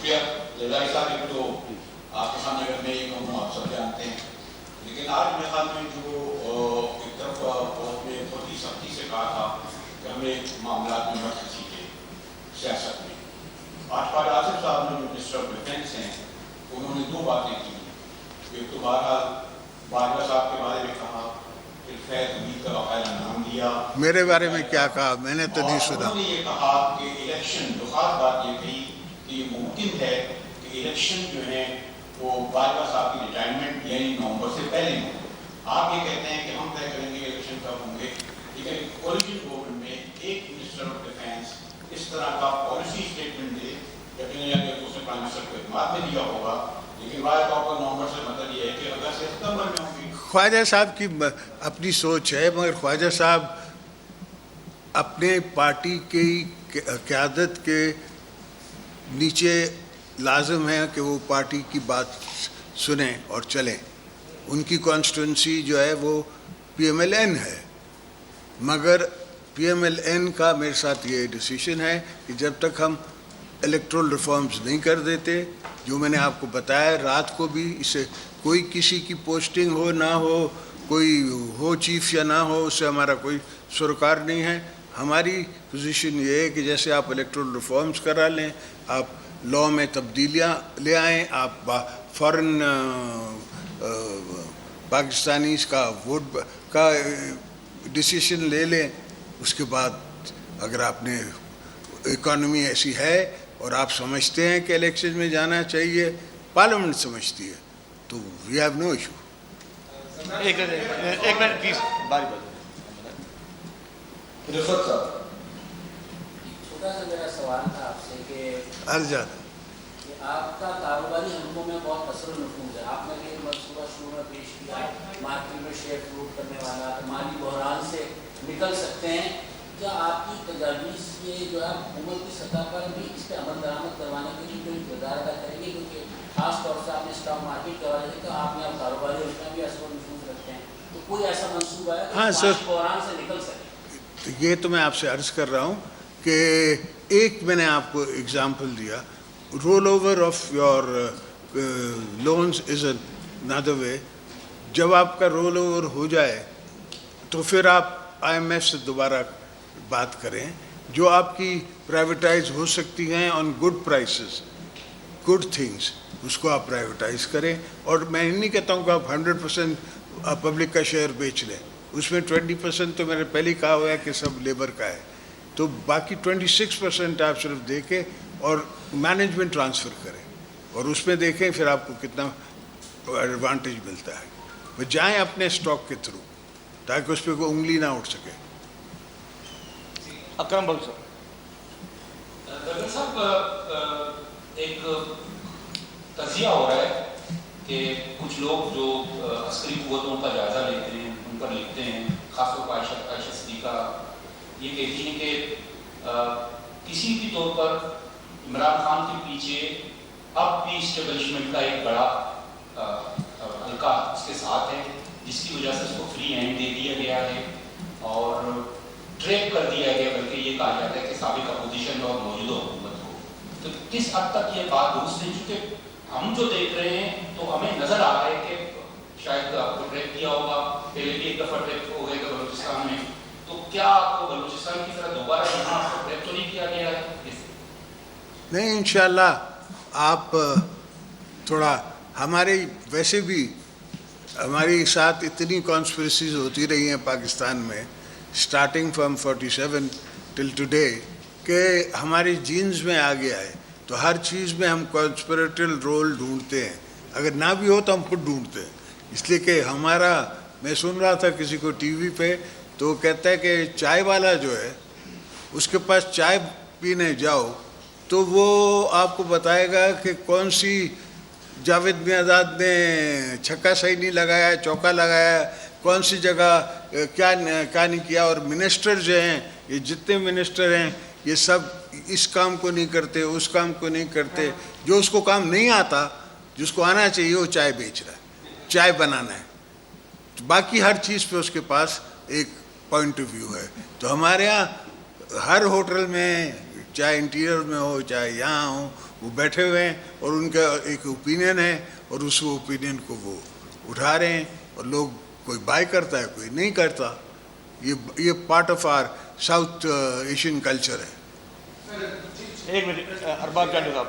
شکریہ جزائی صاحب. ایک تو آپ کے سامنے اگر میں یہ کہوں آپ سب جانتے ہیں, لیکن آج میرے خیال میں جو ایک طرف بہت میں بہت ہی سختی سے کہا تھا کہ ہمیں معاملات میں مت کھینچیے سیاست میں. آج فارغ آصف صاحب نے جو منسٹر آف ڈیفینس ہیں انہوں نے دو باتیں کی. ایک تو بہرحال باجوہ صاحب کے بارے میں کہا, پھر فیض حمید کا باقاعدہ نام دیا. میرے بارے میں کیا کہا میں نے تو نہیں سنا. انہوں نے یہ کہا کہ الیکشن, جو خاص بات یہ کہی کہ یہ ممکن ہے کہ الیکشن جو ہے وہ باجوہ صاحب کی ریٹائرمنٹ یعنی نومبر سے پہلے ہوں. آپ یہ کہتے ہیں کہ ہم طے کریں گے الیکشن کب ہوں گے, لیکن اوریجن گورنمنٹ میں ایک منسٹر آف ڈیفینس اس طرح کا پالیسی اسٹیٹمنٹ دے, یقیناً یا کہ اس نے پرائم منسٹر کو اعتماد میں دیا ہوگا, لیکن واضح طور پر نومبر سے مطلب یہ ہے کہ اگست سے ستمبر میں ہوں گی. خواجہ صاحب کی اپنی سوچ ہے, مگر خواجہ صاحب اپنے پارٹی کی قیادت کے نیچے لازم ہے کہ وہ پارٹی کی بات سنیں اور چلیں. ان کی کانسٹیٹوئنسی جو ہے وہ پی ایم ایل این ہے, مگر پی ایم ایل این کا میرے ساتھ یہ ڈیسیشن ہے کہ جب تک ہم الیکٹرل ریفارمز نہیں کر دیتے, جو میں نے آپ کو بتایا رات کو بھی, اسے کوئی کسی کی پوسٹنگ ہو نہ ہو, کوئی ہو چیف یا نہ ہو, اس سے ہمارا کوئی سروکار نہیں ہے. ہماری پوزیشن یہ ہے کہ جیسے آپ الیکٹرل ریفارمز کرا لیں, آپ لاء میں تبدیلیاں لے آئیں, آپ فارن پاکستانیز کا ووٹ کا ڈیسیشن لے لیں. اس کے بعد اگر آپ نے اکانومی ایسی ہے اور آپ سمجھتے ہیں کہ الیکشن میں جانا چاہیے, پارلیمنٹ سمجھتی ہے, تو وی ہیو نو ایشو. ایک منٹ پلیز, باری بات. رفت صاحب, چھوٹا سا میرا سوال تھا آپ سے کہ ارجاد آپ کا کاروباری حلقوں میں بہت اثر و نفوذ ہے. آپ نے ایک منصوبہ شروع میں پیش کیا, مارکیٹ میں شیئر فروٹ کرنے والا, مالی بحران سے نکل سکتے ہیں. کیا آپ کی تجاویز یہ جو ہے حکومت کی سطح پر بھی اس پہ عمل درآمد کروانے کے لیے کوئی کردار ادا کریں گے, کیونکہ خاص طور سے آپ نے اسٹاک مارکیٹ کے حوالے سے کہ آپ یہاں کاروباری حلقوں میں بھی اثر و نفوذ رکھتے ہیں, تو کوئی ایسا منصوبہ ہے کہ مالی بحران سے نکل سکے؟ یہ تو میں آپ سے عرض کر رہا ہوں کہ ایک میں نے آپ کو اگزامپل دیا, roll over of your loans is another way. جب آپ کا رول اوور ہو جائے تو پھر آپ آئی ایم ایف سے دوبارہ بات کریں. جو آپ کی پرائیویٹائز ہو سکتی ہیں on good prices, good things, اس کو آپ پرائیویٹائز کریں. اور میں نہیں کہتا ہوں کہ آپ 100% پبلک کا شیئر بیچ لیں, اس میں 20% تو میں نے پہلے کہا ہوا ہے کہ سب لیبر کا ہے, تو باقی 26% آپ صرف دیکھیں اور مینجمنٹ ٹرانسفر کریں, اور اس میں دیکھیں پھر آپ کو کتنا ایڈوانٹیج ملتا ہے. وہ جائیں اپنے اسٹاک کے تھرو تاکہ اس پہ کوئی انگلی نہ اٹھ سکے. اکرم بخش صاحب. ڈاکٹر صاحب, ایک تجزیہ ہو رہا ہے کہ کچھ لوگ جو عسکری قوتوں کا جائزہ لیتے ہیں, ان پر لکھتے ہیں, خاص طور پر عائشہ صدیقہ یہ کہتی ہیں کہ کسی بھی طور پر عمران خان کے پیچھے اب بھی اسٹیبلشمنٹ کا ایک بڑا حلقہ اس کے ساتھ ہے, جس کی وجہ سے اس کو فری ہینڈ دے دیا گیا ہے اور ٹریپ کر دیا گیا, بلکہ یہ کہا جاتا ہے کہ سابق اپوزیشن اور موجودہ حکومت کو. تو کس حد تک یہ بات درست ہے, چونکہ ہم جو دیکھ رہے ہیں تو ہمیں نظر آ رہا ہے کہ شاید آپ کو ٹریپ کیا ہوگا, پہلے بھی ایک دفعہ ٹریپ ہو گئے تھے بلوچستان میں, تو کیا آپ کو بلوچستان کی طرح دوبارہ یہاں آپ کو ٹریپ تو نہیں کیا گیا ہے؟ نہیں, انشاءاللہ آپ تھوڑا ہمارے ویسے بھی ہمارے ساتھ اتنی کانسپریسیز ہوتی رہی ہیں پاکستان میں اسٹارٹنگ فرام 47 ٹل ٹوڈے کہ ہماری جینز میں آ گیا ہے, تو ہر چیز میں ہم کانسپریٹل رول ڈھونڈتے ہیں, اگر نہ بھی ہو تو ہم خود ڈھونڈتے ہیں. اس لیے کہ ہمارا, میں سن رہا تھا کسی کو ٹی وی پہ, تو وہ کہتا ہے کہ چائے والا جو ہے اس کے پاس چائے پینے جاؤ تو وہ آپ کو بتائے گا کہ کون سی جاوید میاں نے چھکا صحیح نہیں لگایا, چوکا لگایا, کون سی جگہ کیا نہیں کیا. اور منسٹر جو ہیں, یہ جتنے منسٹر ہیں یہ سب اس کام کو نہیں کرتے, اس کام کو نہیں کرتے. جو اس کو کام نہیں آتا, جس کو آنا چاہیے وہ چائے بیچ رہا ہے, چائے بنانا ہے. باقی ہر چیز پہ اس کے پاس ایک پوائنٹ آف ویو ہے. تو ہمارے ہاں ہر ہوٹل میں, چاہے انٹیریئر میں ہو چاہے یہاں ہو, وہ بیٹھے ہوئے ہیں اور ان کا ایک اوپینین ہے اور اس اوپینین کو وہ اٹھا رہے ہیں اور لوگ کوئی بائی کرتا ہے کوئی نہیں کرتا. یہ part of our South Asian culture ہے. ایک منٹ ارباب جانو صاحب.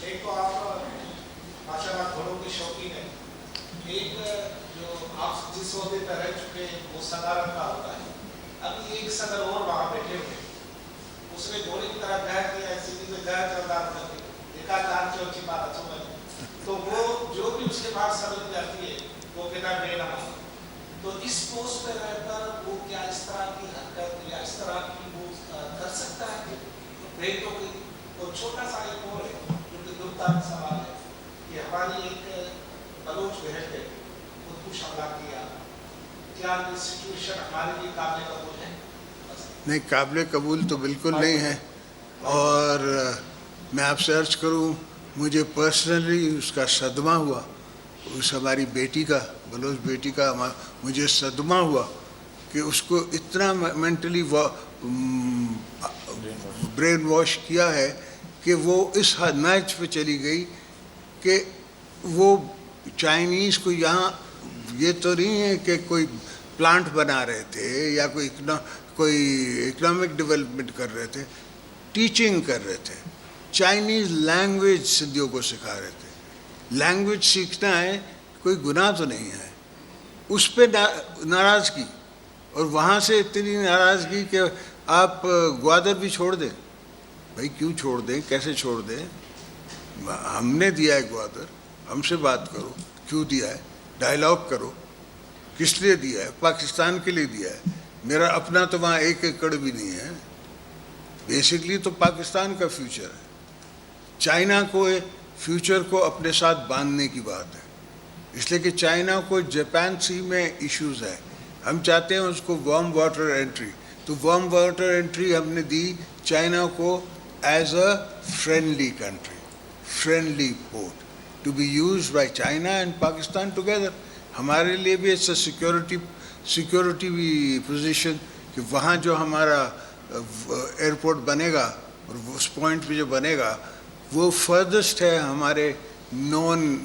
ایک تو آپ ماشاء اللہ گھوڑوں کے شوقین ہیں. ایک جو آپ جس عہدے پہ رہ چکے وہ صدارت کا ہوتا ہے. ابھی ایک صدر اور وہاں بیٹھے ہوئے اس نے گھوڑے کی طرح گہر کیا ہے سیدھی میں گہر چلدار کر کے دیکھا جان چوچی بات اچھا میں تو وہ جو بھی اس کے بعد سمجھ جاتی ہے وہ کہنا بے نماز. تو اس پوسٹ پہ رہ کر وہ کیا اس طرح کی حرکت یا اس طرح کی وہ کر سکتا ہے بیٹوں کی. اور چھوٹا سا ایک اور ہے جو کہ گفتگو سوال ہے کہ ہماری ایک بلوچ بہن نے خودکش حملہ کیا. کیا یہ سچویشن ہمارے لیے قابل قبول ہے؟ نہیں, قابل قبول تو بالکل نہیں ہے. اور میں آپ سے عرض کروں مجھے پرسنلی اس کا صدمہ ہوا, اس ہماری بیٹی کا, بلوچ بیٹی کا مجھے صدمہ ہوا کہ اس کو اتنا مینٹلی برین واش کیا ہے کہ وہ اس میچ پہ چلی گئی کہ وہ چائنیز کو یہاں یہ تو نہیں ہے کہ کوئی پلانٹ بنا رہے تھے یا کوئی اکنامک ڈیولپمنٹ کر رہے تھے, ٹیچنگ کر رہے تھے. چائنیز لینگویج سندھیوں کو سکھا رہے تھے. لینگویج سیکھنا ہے کوئی گناہ تو نہیں ہے. اس پہ ناراضگی, اور وہاں سے اتنی ناراضگی کہ آپ گوادر بھی چھوڑ دیں. بھائی کیوں چھوڑ دیں, کیسے چھوڑ دیں؟ ہم نے دیا ہے گوادر, ہم سے بات کرو کیوں دیا ہے, ڈائلاگ کرو کس لیے دیا ہے. پاکستان کے لیے دیا ہے. میرا اپنا تو وہاں 1 ایکڑ بھی نہیں ہے. بیسکلی تو پاکستان کا فیوچر ہے. چائنا کو فیوچر کو اپنے ساتھ باندھنے کی بات ہے, اس لیے کہ چائنا کو جاپان سی میں ایشوز ہیں. ہم چاہتے ہیں اس کو وارم واٹر انٹری, تو وارم واٹر انٹری ہم نے دی چائنا کو as a friendly country, friendly port to be used by China and Pakistan together. ہمارے لیے بھی اٹس اے سیکورٹی پوزیشن کہ وہاں جو ہمارا ایئرپورٹ بنے گا اور اس پوائنٹ پہ جو بنے گا وہ فردسٹ ہے ہمارے نون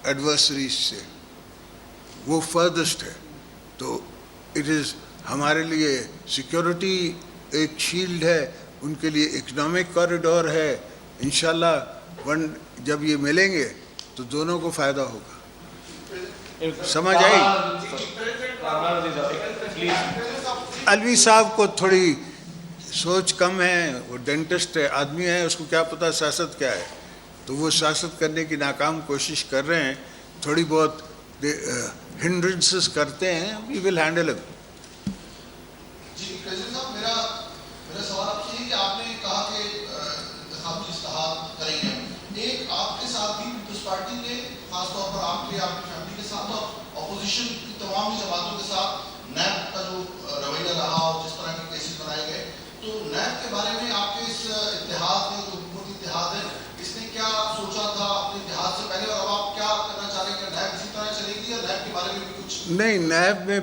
ایڈورسریز سے, وہ فردسٹ ہے. تو اٹ از ہمارے لیے سیکورٹی ایک شیلڈ ہے, ان کے لیے اکنامک کوریڈور ہے. انشاءاللہ جب یہ ملیں گے تو دونوں کو فائدہ ہوگا. سمجھ آئی؟ الوی صاحب کو تھوڑی سوچ کم ہے, وہ ڈینٹسٹ ہے, آدمی ہے, اس کو کیا پتہ سیاست کیا ہے. تو وہ سیاست کرنے کی ناکام کوشش کر رہے ہیں, تھوڑی بہت ہنڈرنسز کرتے ہیں. وی will handle it. G president صاحب, میرا سوال آپ سے ہے کہ آپ نے کہا کہ انتخابی اصلاحات کریں گے. ایک آپ کے ساتھ بھی پیپلز پارٹی نے, خاص طور پر آپ کی فیملی کے ساتھ اور اپوزیشن کی تمام ہی جماعتوں کے ساتھ نیب کا جو رویہ رہا اور جس طرح کے کیسز بنائے گئے, تو نیب کے بارے میں آپ کے اس اتحاد میں جو حکومتی اتحاد ہے اس نے کیا سوچا تھا اپنے اتحاد سے پہلے, اور اب آپ کیا کرنا چاہ رہے ہیں کہ نیب اسی طرح چلے گی یا نیب کے بارے میں بھی کچھ؟ نہیں, نیب میں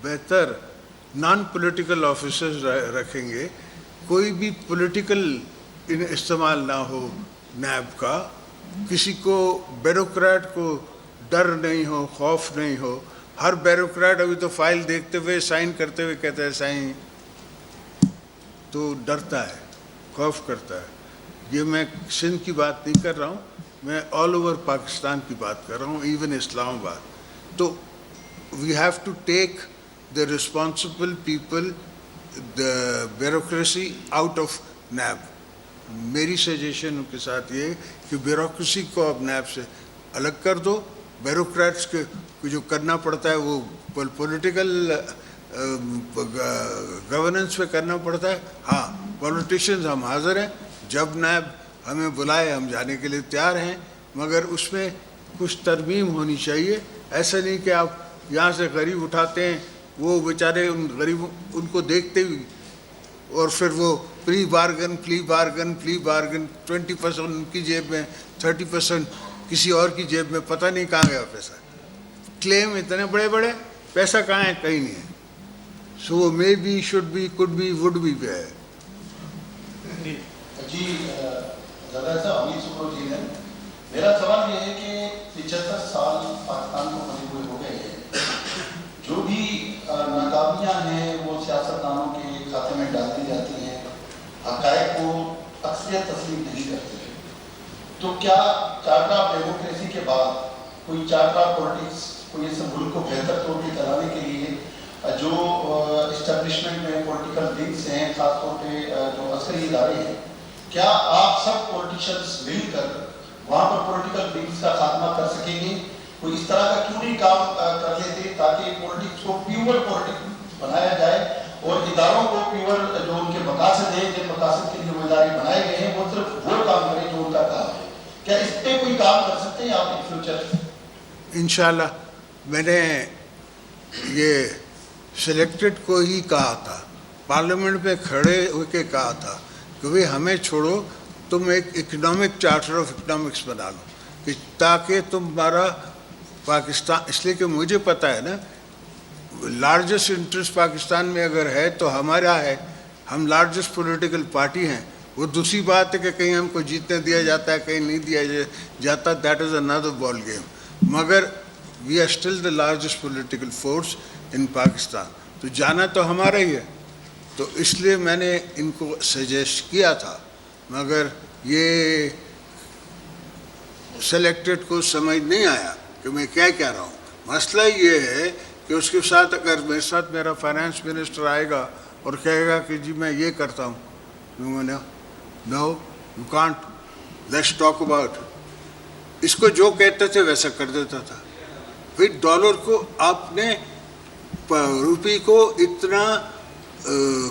بہتر نان پولیٹیکل آفیسرز رکھیں گے. کوئی بھی پولیٹیکل استعمال نہ ہو نیب کا. کسی کو بیوروکریٹ کو ڈر نہیں ہو, خوف نہیں ہو. ہر بیوروکریٹ ابھی تو فائل دیکھتے ہوئے سائن کرتے ہوئے کہتا ہے سائن, تو ڈرتا ہے, خوف کرتا ہے. یہ میں سندھ کی بات نہیں کر رہا ہوں, میں آل اوور پاکستان کی بات کر رہا ہوں, ایون اسلام آباد. تو we have to take the responsible people, the bureaucracy out of NAB. میری سجیشن کے ساتھ یہ کہ بیوروکریسی کو اب نیب سے الگ کر دو. بیوروکریٹس کے جو کرنا پڑتا ہے وہ پولیٹیکل گورننس پہ کرنا پڑتا ہے. ہاں, پولیٹیشنز ہم حاضر ہیں, جب نیب ہمیں بلائے ہم جانے کے لیے تیار ہیں, مگر اس میں کچھ ترمیم ہونی چاہیے. ایسا نہیں کہ آپ یہاں سے غریب اٹھاتے ہیں, وہ بیچارے ان غریبوں ان کو دیکھتے ہوئے اور پھر وہ پلی بارگن 20% ان کی جیب میں, 30% کسی اور کی جیب میں, پتہ نہیں کہاں گیا پیسہ. کلیم اتنے بڑے بڑے, پیسہ کہاں ہے, کہیں نہیں ہے. So may be, should be, could be, would be ہے. جی زدہ صاحب حمید سپرو جی نے میرا سوال یہ ہے کہ 75 سال پاکستان کو بنے ہوئے ہو گئے ہیں، جو بھی ناکامیاں ہیں وہ سیاستدانوں کے کھاتے میں ڈال دی جاتی ہیں، حقائق کو اکثریت تسلیم نہیں کرتے، تو کیا چارٹر آف ڈیموکریسی کے بعد کوئی چارٹر آف پولیٹکس کوئی اس ملک کو بہتر طور پہ چلانے کے لیے جو اسٹیبلشمنٹ میں پولیٹیکل ونگس ہیں، خاص طور پہ جو عسکری ادارے ہیں، کیا آپ سب پولیٹیشنز مل کر وہاں پر پولیٹیکل ونگس کا خاتمہ کر سکیں گے؟ کوئی اس طرح کا کیوں نہیں کام کر لیتے تاکہ پولیٹکس کو پیور پولیٹکس بنایا جائے اور اداروں کو پیور جو ان کے مقاصد ہیں، جن مقاصد کے لیے وہ ادارے بنائے گئے ہیں، وہ صرف وہ کام کریں جو ان کا کام ہے؟ کیا اس پہ کوئی کام کر سکتے ہیں آپ ان فیوچر؟ انشاءاللہ میں نے یہ سلیکٹڈ کو ہی کہا تھا، پارلیمنٹ میں کھڑے ہو کے کہا تھا کہ بھئی ہمیں چھوڑو، تم ایک اکنامک چارٹر آف اکنامکس بنا لو کہ تاکہ تمہارا پاکستان، اس لیے کہ مجھے پتہ ہے نا لارجسٹ انٹرسٹ پاکستان میں اگر ہے تو ہمارا ہے، ہم لارجسٹ پولیٹیکل پارٹی ہیں۔ وہ دوسری بات ہے کہ کہیں ہم کو جیتنے دیا جاتا ہے، کہیں نہیں دیا جاتا، that is another ball game، مگر we are still the largest political force in Pakistan, تو جانا تو ہمارا ہی ہے۔ تو اس لیے میں نے ان کو سجیسٹ کیا تھا، مگر یہ سلیکٹڈ کو سمجھ نہیں آیا کہ میں کیا کہہ رہا ہوں۔ مسئلہ یہ ہے کہ اس کے ساتھ اگر میرے ساتھ میرا فائنانس منسٹر آئے گا اور کہے گا کہ جی میں یہ کرتا ہوں، no you can't, let's talk about, اس کو جو کہتے تھے ویسا کر دیتا تھا۔ پھر ڈالر کو آپ نے روپی کو اتنا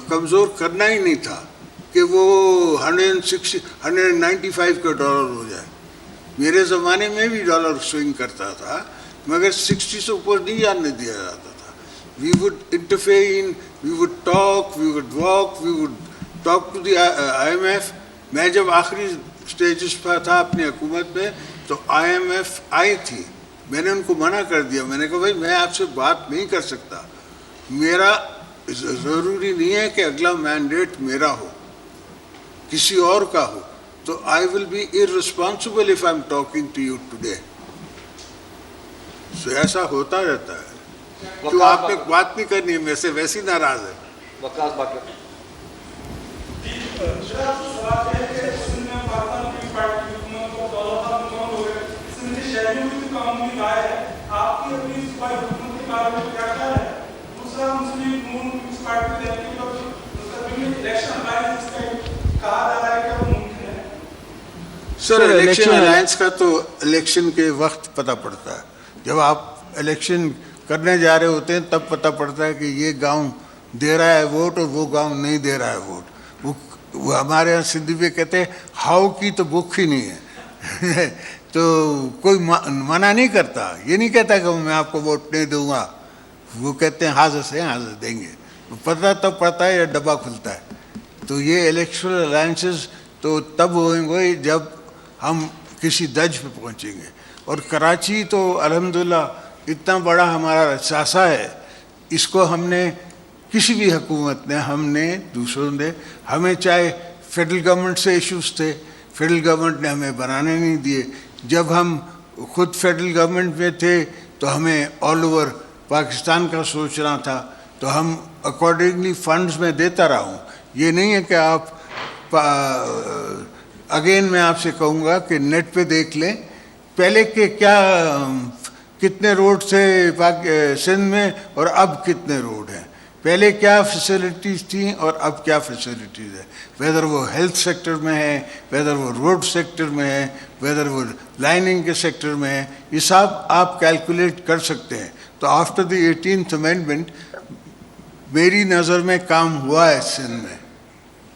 کمزور کرنا ہی نہیں تھا کہ وہ 195 کا ڈالر ہو جائے۔ میرے زمانے میں بھی ڈالر سوئنگ کرتا تھا، مگر 60 سے اوپر نہیں جانے دیا جاتا تھا۔ We would interfere, we would talk, we would walk, we would talk to the IMF۔ میں جب آخری سٹیجز پر تھا اپنی حکومت میں تو IMF آئی تھی، میں نے ان کو منع کر دیا، میں نے کہا بھائی میں آپ سے بات نہیں کر سکتا، میرا ضروری نہیں ہے کہ اگلا مینڈیٹ میرا ہو، کسی اور کا ہو، تو I will be irresponsible if I'm talking to you today۔ سو ایسا ہوتا رہتا ہے، تو آپ نے بات نہیں کرنی ہے، میں سے ویسی ناراض ہے۔ وقاص باقی سر الیکشن الائنس کا تو الیکشن کے وقت پتہ پڑتا ہے، جب آپ الیکشن کرنے جا رہے ہوتے ہیں تب پتہ پڑتا ہے کہ یہ گاؤں دے رہا ہے ووٹ اور وہ گاؤں نہیں دے رہا ہے ووٹ۔ وہ ہمارے یہاں سندھی میں کہتے ہیں ہاؤ کی تو بک ہی نہیں ہے تو کوئی منع نہیں کرتا، یہ نہیں کہتا کہ میں آپ کو ووٹ نہیں دوں گا، وہ کہتے ہیں حاضر سے حاضر دیں گے، پتہ تب پڑتا ہے یا ڈبہ کھلتا ہے۔ تو یہ الیکشنل الائنسز تو تب ہوئیں گے جب ہم کسی درج پہ پہنچیں گے، اور کراچی تو الحمدللہ اتنا بڑا ہمارا اثاثہ ہے، اس کو ہم نے کسی بھی حکومت نے، ہم نے دوسروں نے، ہمیں چاہے فیڈرل گورنمنٹ سے ایشوز تھے، فیڈرل گورنمنٹ نے ہمیں بنانے نہیں دیے، جب ہم خود فیڈرل گورنمنٹ میں تھے تو ہمیں آل اوور پاکستان کا سوچنا تھا، تو ہم اکارڈنگلی فنڈز میں دیتا رہا ہوں۔ یہ نہیں ہے کہ آپ اگین میں آپ سے کہوں گا کہ نیٹ پہ دیکھ لیں پہلے کہ کیا کتنے روڈ تھے سندھ میں اور اب کتنے روڈ ہیں، پہلے کیا فیسلٹیز تھیں اور اب کیا فیسلٹیز ہیں، ویدر وہ ہیلتھ سیکٹر میں ہے، ویدر وہ روڈ سیکٹر میں ہے، ویدر وہ لائننگ کے سیکٹر میں ہے، یہ سب آپ کیلکولیٹ کر سکتے ہیں۔ تو آفٹر دی 18th امینڈمنٹ میری نظر میں کام ہوا ہے سندھ میں،